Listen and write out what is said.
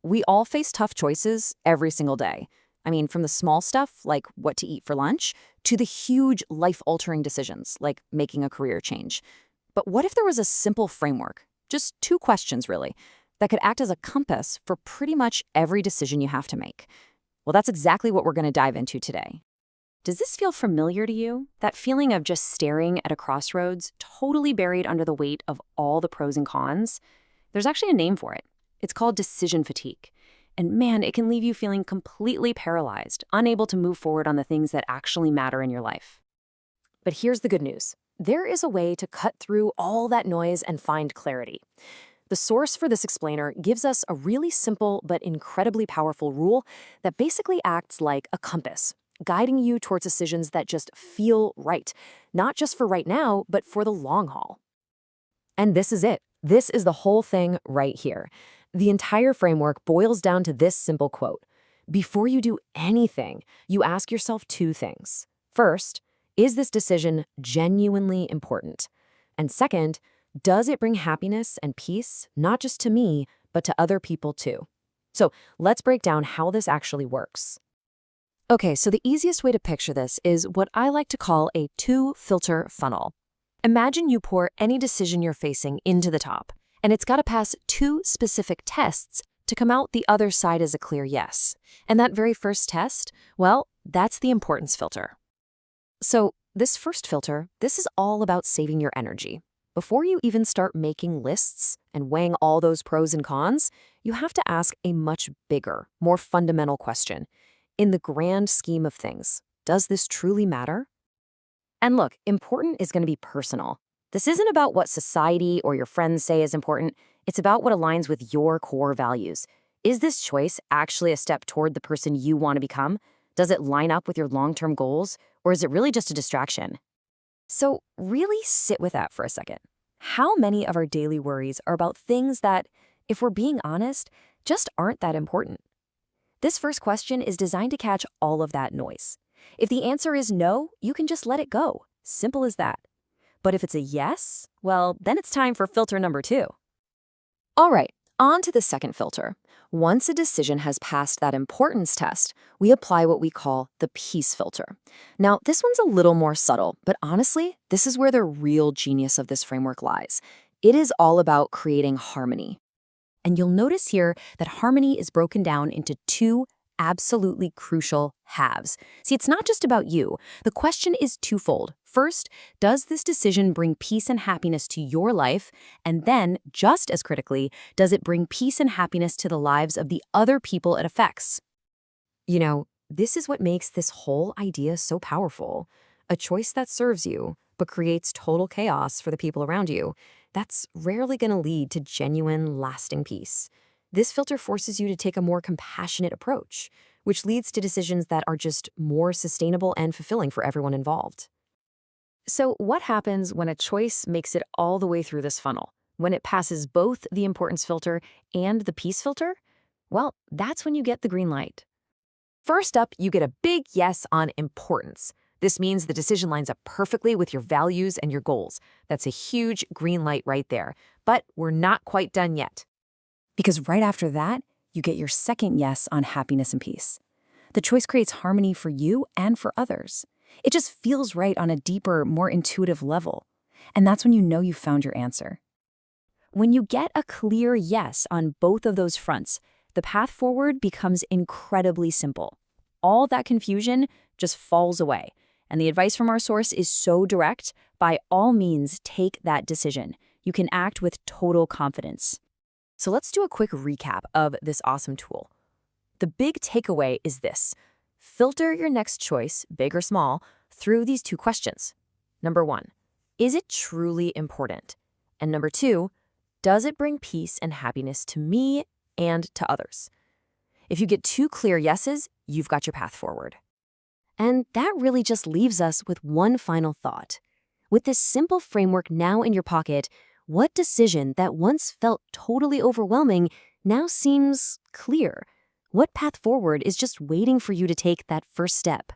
We all face tough choices every single day. I mean, from the small stuff, like what to eat for lunch, to the huge life-altering decisions, like making a career change. But what if there was a simple framework, just two questions really, that could act as a compass for pretty much every decision you have to make? Well, that's exactly what we're going to dive into today. Does this feel familiar to you? That feeling of just staring at a crossroads, totally buried under the weight of all the pros and cons? There's actually a name for it. It's called decision fatigue. And man, it can leave you feeling completely paralyzed, unable to move forward on the things that actually matter in your life. But here's the good news. There is a way to cut through all that noise and find clarity. The source for this explainer gives us a really simple but incredibly powerful rule that basically acts like a compass, guiding you towards decisions that just feel right, not just for right now, but for the long haul. And this is it. This is the whole thing right here. The entire framework boils down to this simple quote. Before you do anything, you ask yourself two things. First, is this decision genuinely important? And second, does it bring happiness and peace, not just to me, but to other people too? So let's break down how this actually works. Okay, so the easiest way to picture this is what I like to call a two-filter funnel. Imagine you pour any decision you're facing into the top, and it's got to pass two specific tests to come out the other side as a clear yes. And that very first test, well, that's the importance filter. So this first filter, this is all about saving your energy. Before you even start making lists and weighing all those pros and cons, you have to ask a much bigger, more fundamental question. In the grand scheme of things, does this truly matter? And look, important is going to be personal. This isn't about what society or your friends say is important. It's about what aligns with your core values. Is this choice actually a step toward the person you want to become? Does it line up with your long-term goals, or is it really just a distraction? So really sit with that for a second. How many of our daily worries are about things that, if we're being honest, just aren't that important? This first question is designed to catch all of that noise. If the answer is no, you can just let it go. Simple as that. But if it's a yes, well, then it's time for filter number two. All right, on to the second filter. Once a decision has passed that importance test, we apply what we call the peace filter. Now, this one's a little more subtle, but honestly, this is where the real genius of this framework lies. It is all about creating harmony. And you'll notice here that harmony is broken down into two absolutely crucial halves. See, it's not just about you. The question is twofold. First, does this decision bring peace and happiness to your life? And then, just as critically, does it bring peace and happiness to the lives of the other people it affects? This is what makes this whole idea so powerful. A choice that serves you, but creates total chaos for the people around you, that's rarely going to lead to genuine, lasting peace. This filter forces you to take a more compassionate approach, which leads to decisions that are just more sustainable and fulfilling for everyone involved. So what happens when a choice makes it all the way through this funnel? When it passes both the importance filter and the peace filter? Well, that's when you get the green light. First up, you get a big yes on importance. This means the decision lines up perfectly with your values and your goals. That's a huge green light right there. But we're not quite done yet. Because right after that, you get your second yes on happiness and peace. The choice creates harmony for you and for others. It just feels right on a deeper, more intuitive level. And that's when you know you've found your answer. When you get a clear yes on both of those fronts, the path forward becomes incredibly simple. All that confusion just falls away. And the advice from our source is so direct, by all means, take that decision. You can act with total confidence. So let's do a quick recap of this awesome tool. The big takeaway is this. Filter your next choice, big or small, through these two questions. Number one, is it truly important? And number two, does it bring peace and happiness to me and to others? If you get two clear yeses, you've got your path forward. And that really just leaves us with one final thought. With this simple framework now in your pocket, what decision that once felt totally overwhelming now seems clear? What path forward is just waiting for you to take that first step?